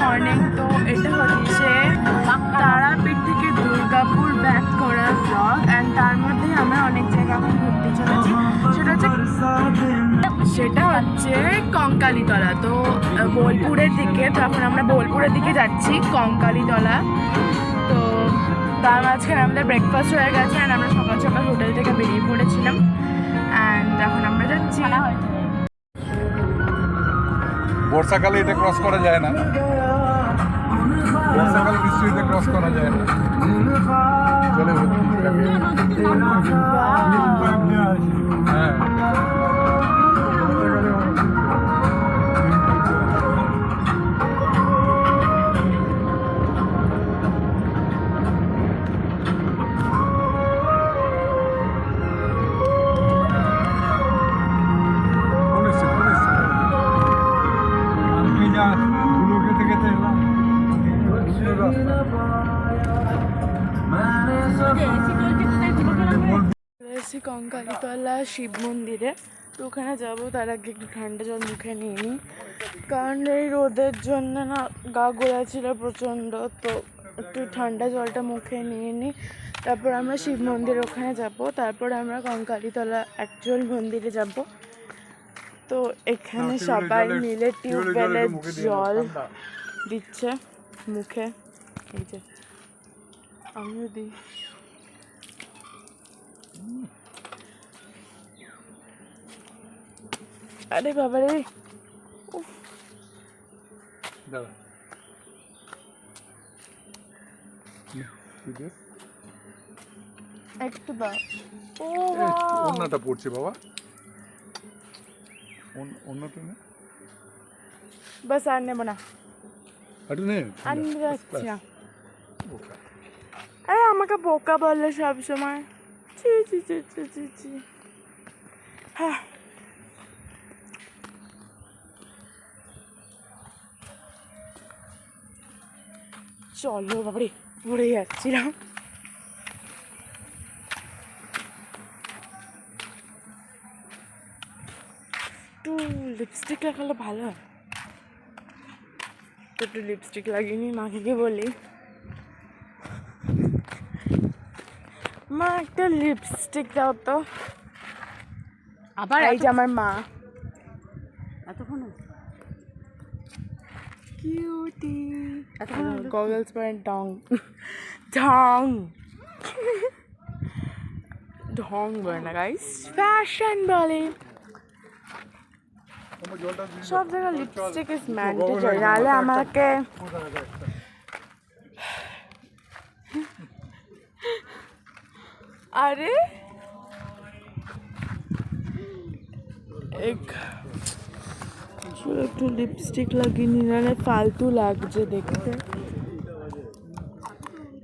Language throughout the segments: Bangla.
মর্নিং। তো এটা হচ্ছে তারাপীঠ থেকে দুর্গাপুর ব্যাক করার ব্লগ, অ্যান্ড তার মধ্যেই আমরা অনেক জায়গা এখন ঘুরতে চলেছি। সেটা হচ্ছে কঙ্কালীতলা। তো বোলপুরের দিকে, তো এখন আমরা বোলপুরের দিকে যাচ্ছি, কঙ্কালীতলা। তো তার মাঝখানে আমাদের ব্রেকফাস্ট হয়ে গেছে, অ্যান্ড আমরা সকাল সকাল হোটেল থেকে বেরিয়ে পড়েছিলাম, অ্যান্ড এখন আমরা যাচ্ছি। বর্ষাকালে এটা ক্রস করা যায় না, বর্ষাকালে বৃষ্টিতে ক্রস করা যায় না। চলে হ্যাঁ কঙ্কালীতলা শিব মন্দিরে। তো ওখানে যাবো, তার আগে একটু ঠান্ডা জল মুখে নিয়ে নিই, কারণ এই রোদের জন্য না গা গোলা ছিল প্রচণ্ড। তো একটু ঠান্ডা জলটা মুখে নিয়ে নিই, তারপর আমরা শিব মন্দির ওখানে যাব, তারপর আমরা কঙ্কালীতলা অ্যাকচুয়াল মন্দিরে যাব। তো এখানে সবাই মিলে টিউবওয়েলের জল দিচ্ছে মুখে, এই যে আমিও দিই। আরে বাবা রে, একটু দাও। অন্যটা পড়ছে বাবা, অন্যটা না, বাস আর নেবো না, আর নেই, আর নিতে যাচ্ছি না। আরে আমাকে বোকা বললে সবসময়, ছি ছি ছি ছি ছি ছি। হ্যাঁ, চলো বাবারে, পড়ে যাচ্ছিলাম। একটু লিপস্টিক লাগালে ভালো হয়, তো একটু লিপস্টিক লাগিয়ে নি, মাকে গিয়ে বলি মা একটা লিপস্টিক দাও তো। আবার এই যে আমার মা এতক্ষণ কিউটি, গগলস পরে ঢং ঢং ঢং বলে না গাইস, ফ্যাশন বলে। সব জায়গায় লিপস্টিক ইজ ম্যান্ডেটরি, নাহলে আমাকে আরে একটু লিপস্টিক লাগিয়ে নিলে ফালতু লাগছে দেখতে।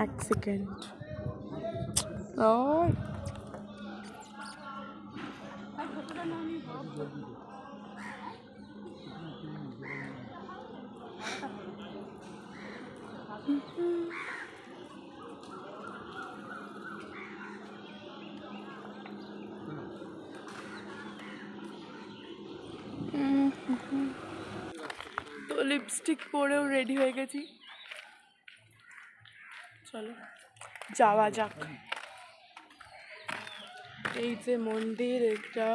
এক সেকেন্ড। ও তো লিপস্টিক পরেও রেডি হয়ে গেছি, চলো যাওয়া যাক। এই যে মন্দির, এটা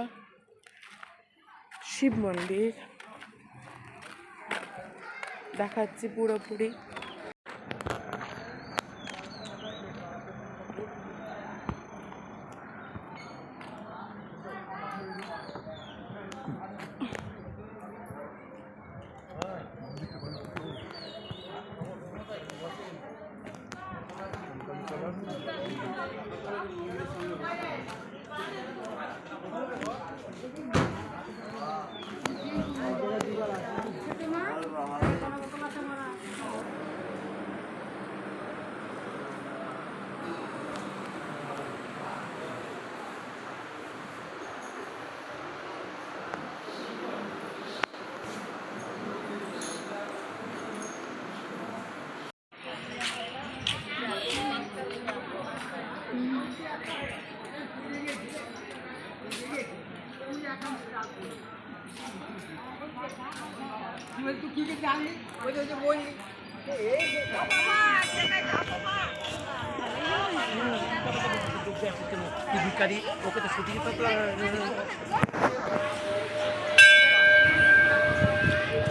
শিব মন্দির, দেখাচ্ছি পুরোপুরি।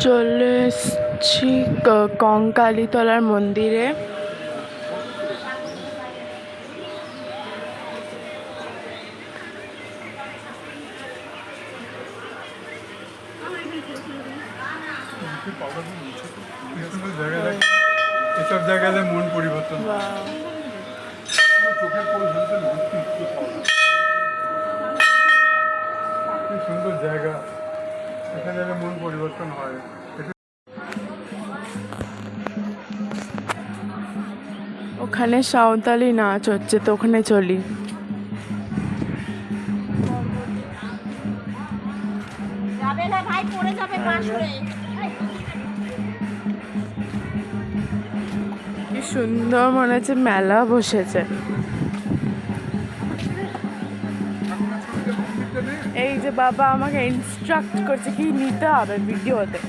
চলে এসছি কঙ্কালীতলার মন্দিরে। এসব জায়গায় মন পরিবর্তন কি সুন্দর জায়গা, এখানে মন পরিবর্তন হয়। ওখানে সাঁওতালি নাচ হচ্ছে, তো ওখানে চলি। যাবে না ভাই, পড়ে যাবে বাঁশরে। কি সুন্দর, মনে হচ্ছে মেলা বসেছে। এই যে বাবা আমাকে ইনস্ট্রাক্ট করছে কি নিতে হবে ভিডিওতে।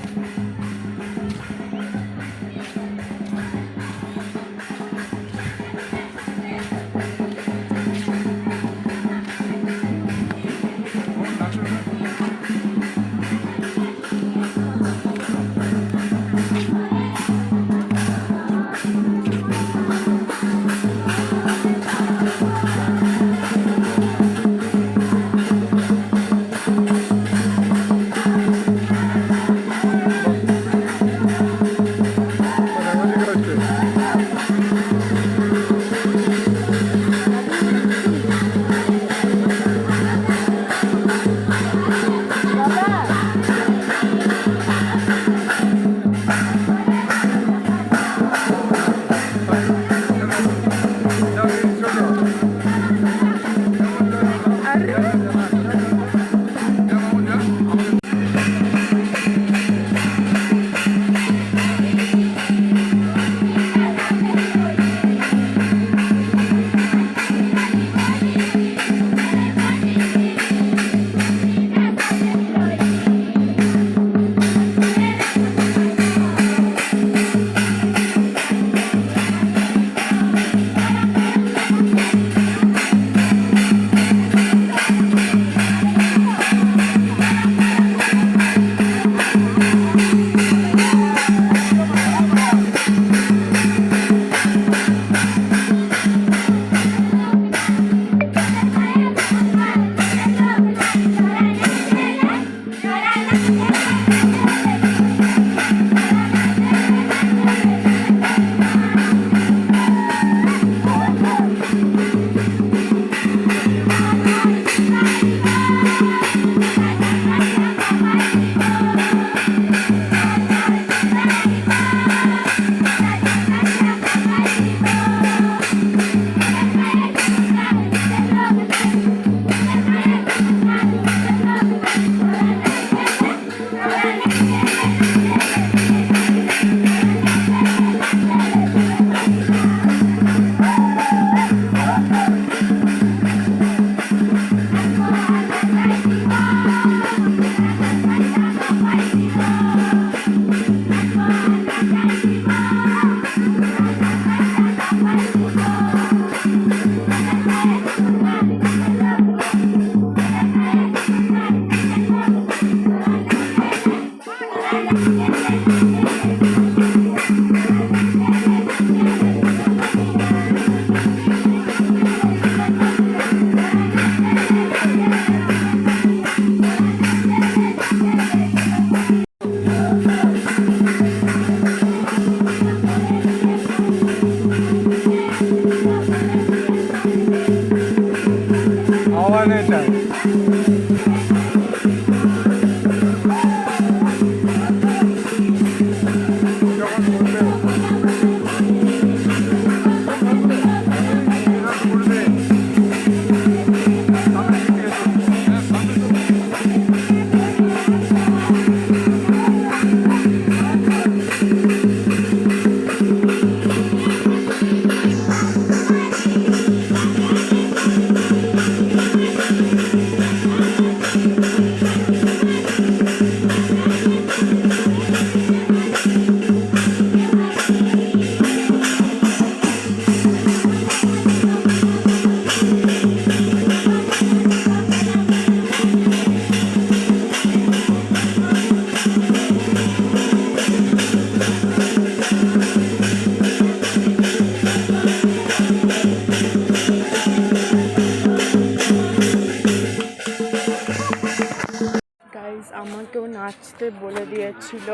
ফার্স্টে বলে দিয়েছিল।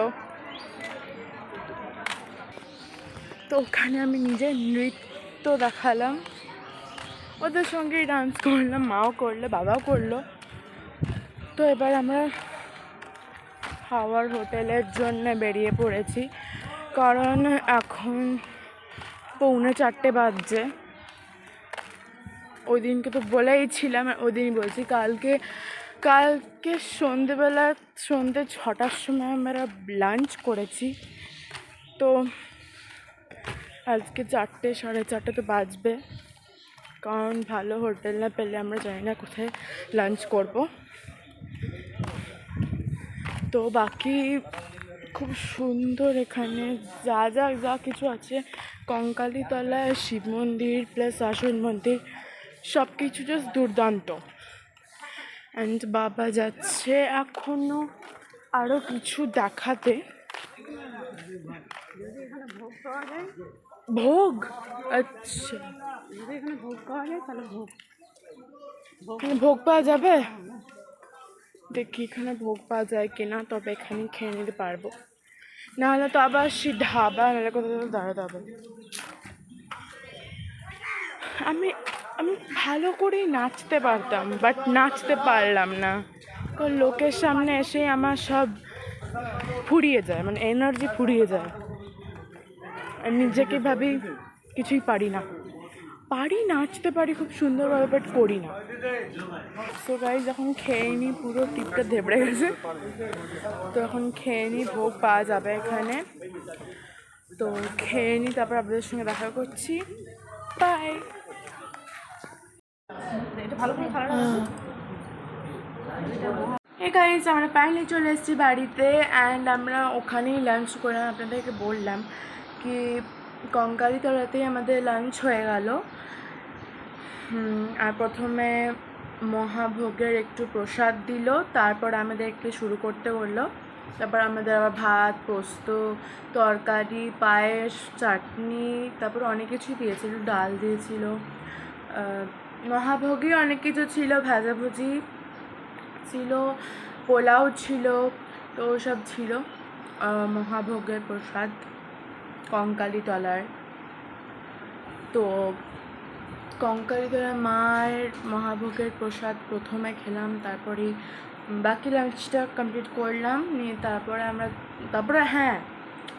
তো ওখানে আমি নিজের নৃত্য দেখালাম, ওদের সঙ্গেই ডান্স করলাম, মাও করলো বাবাও করলো। তো এবার আমরা হাওয়ার হোটেলের জন্য বেরিয়ে পড়েছি, কারণ এখন 3:45 বাজছে। ওই দিনকে তো বলেইছিলাম, ওই দিনই বলছি, কালকে সন্ধ্যে 6টার সময় আমরা লাঞ্চ করেছি। তো আজকে 4টে 4:30 তো বাজবে, কারণ ভালো হোটেল না পেলে আমরা জানি না কোথায় লাঞ্চ করব। তো বাকি খুব সুন্দর এখানে যা কিছু আছে, কঙ্কালীতলা শিব মন্দির প্লাস আসন মন্দির, সব কিছু জাস্ট দুর্দান্ত। অ্যান্ড বাবা যাচ্ছে এখনও আরও কিছু দেখাতে। ভোগ, আচ্ছা, এখানে ভোগ পাওয়া যায়, তাহলে ভোগ পাওয়া যাবে। দেখি এখানে ভোগ পাওয়া যায় কিনা, তবে এখানে খেয়ে নিতে পারবো, নাহলে তো আবার সে ঢাবা নাহলে কোথাও দাঁড়াতে হবে। আমি ভালো করেই নাচতে পারতাম, বাট নাচতে পারলাম না, কারণ লোকের সামনে এসে আমার সব ফুরিয়ে যায়, মানে এনার্জি ফুরিয়ে যায়। আর নিজেকে ভাবি কিছুই পারি না, নাচতে পারি খুব সুন্দরভাবে, বাট করি না। সো গাইস, যখন খেয়ে নিই, পুরো টিপটা ধেবড়ে গেছে, তো এখন খেয়ে নিই, ভোগ পাওয়া যাবে এখানে। তো খেয়ে নিই, তারপর আপনাদের সঙ্গে দেখা করছি, বাই। এটা ভালো করে খাওয়া এই গাইস, আমরা ফাইনালি চলে এসেছি বাড়িতে, অ্যান্ড আমরা ওখানেই লাঞ্চ করলাম। আপনাদেরকে বললাম কি কঙ্কালীতলাতেই আমাদের লাঞ্চ হয়ে গেল। আর প্রথমে মহাভোগের একটু প্রসাদ দিল, তারপর আমাদেরকে শুরু করতে বললো। তারপর আমাদের আবার ভাত, পোস্ত, তরকারি, পায়েস, চাটনি, তারপর অনেক কিছুই দিয়েছিল, ডাল দিয়েছিল, মহাভোগে অনেক কিছু ছিল, ভাজাভুজি ছিল, পোলাও ছিল, তো সব ছিল। মহাভোগের প্রসাদ কঙ্কালীতলার। তো কঙ্কালীতলার মায়ের মহাভোগের প্রসাদ প্রথমে খেলাম, তারপরেই বাকি লাঞ্চটা কমপ্লিট করলাম, নিয়ে তারপরে হ্যাঁ,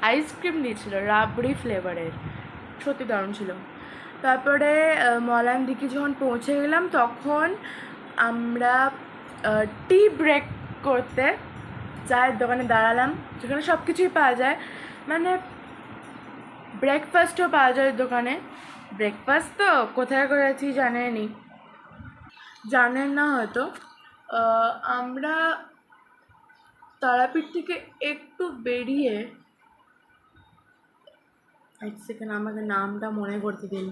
আইসক্রিম দিয়েছিল রাবড়ি ফ্লেভারের, সত্যি দারুণ ছিল। তারপরে মলান দিকে যখন পৌঁছে গেলাম, তখন আমরা টি ব্রেক করতে চায়ের দোকানে দাঁড়ালাম, যেখানে সব কিছুই পাওয়া যায়, মানে ব্রেকফাস্টও পাওয়া যায় দোকানে। ব্রেকফাস্ট তো কোথায় করেছি জানেন না হয়তো। আমরা তারাপীঠ থেকে একটু বেরিয়ে, এক সেকেন্ড আমাকে নামটা মনে করতে দিন।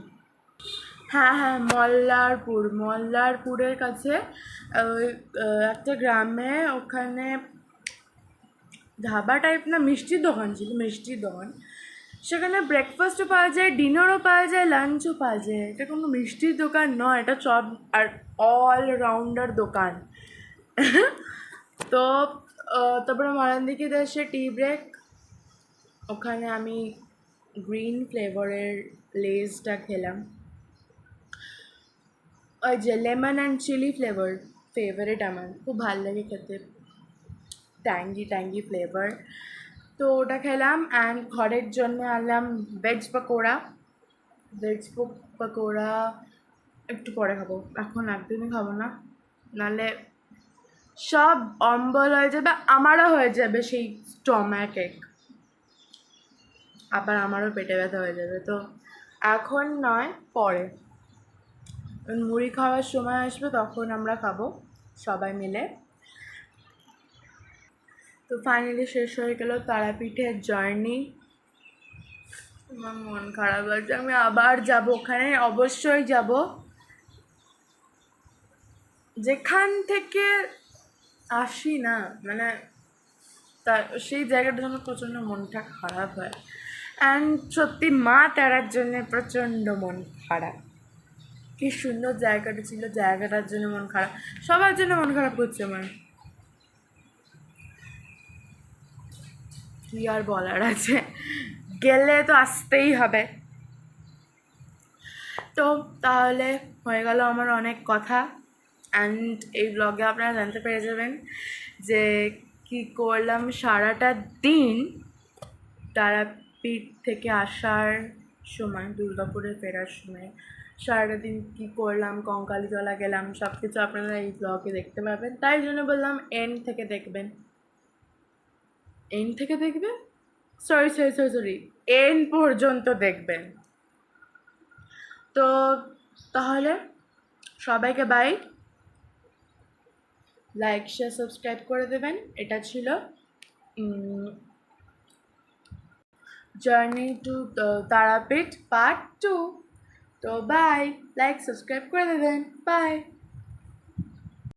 হ্যাঁ, মল্লারপুরের কাছে একটা গ্রামে, ওখানে ধাবা টাইপ না, মিষ্টির দোকান ছিল, সেখানে ব্রেকফাস্টও পাওয়া যায়, ডিনারও পাওয়া যায়, লাঞ্চও পাওয়া যায়। এটা কোনো মিষ্টির দোকান নয়, এটা সব আর অলরাউন্ডার দোকান। তো তারপরে মলান দিকে এসে টি ব্রেক, ওখানে আমি গ্রিন ফ্লেভারের লেজটা খেলাম, ওই যে লেমন অ্যান্ড চিলি ফেভারিট আমার, খুব ভালো লাগে খেতে, ট্যাঙ্গি ফ্লেভার। তো ওটা খেলাম, অ্যান্ড ঘরের জন্য আনলাম ভেজ পকোড়া। একটু পরে খাবো, এখন একদিনই খাবো না, নাহলে সব অম্বল হয়ে যাবে, আমারও হয়ে যাবে সেই স্টম্যাক এক, আবার আমারও পেটে ব্যথা হয়ে যাবে। তো এখন নয়, পরে মুড়ি খাওয়ার সময় আসবে, তখন আমরা খাবো সবাই মিলে। তো ফাইনালি শেষ হয়ে গেল তারাপীঠের জার্নি। আমার মন খারাপ লাগছে, আমি আবার যাব, ওখানে অবশ্যই যাব। যেখান থেকে আসি না, মানে সেই জায়গাটার জন্য প্রচণ্ড মনটা খারাপ হয়। অ্যান্ড সত্যি মা তারার জন্য প্রচণ্ড মন খারাপ। কি সুন্দর জায়গাটা ছিল, জায়গাটার জন্য মন খারাপ, সবার জন্য মন খারাপ করছে আমার। কি আর বলার আছে, গেলে তো আসতেই হবে। তো তাহলে হয়ে গেল আমার অনেক কথা, অ্যান্ড এই ব্লগে আপনারা জানতে পেরে যাবেন যে কি করলাম সারাটা দিন তারাপীঠ থেকে আসার সময়, দুর্গাপুরে ফেরার সময় সারাটা দিন কী করলাম, কঙ্কালীতলা গেলাম, সব কিছু আপনারা এই ব্লগে দেখতে পাবেন। তাই জন্য বললাম এন্ড থেকে দেখবেন। এন্ড থেকে দেখবেন, সরি এন্ড পর্যন্ত দেখবেন। তো তাহলে সবাইকে বাই, লাইক শেয়ার সাবস্ক্রাইব করে দেবেন। এটা ছিল জার্নি টু তারাপীঠ পার্ট 2। তো বাই, লাইক সাবস্ক্রাইব করে দেবেন, বাই।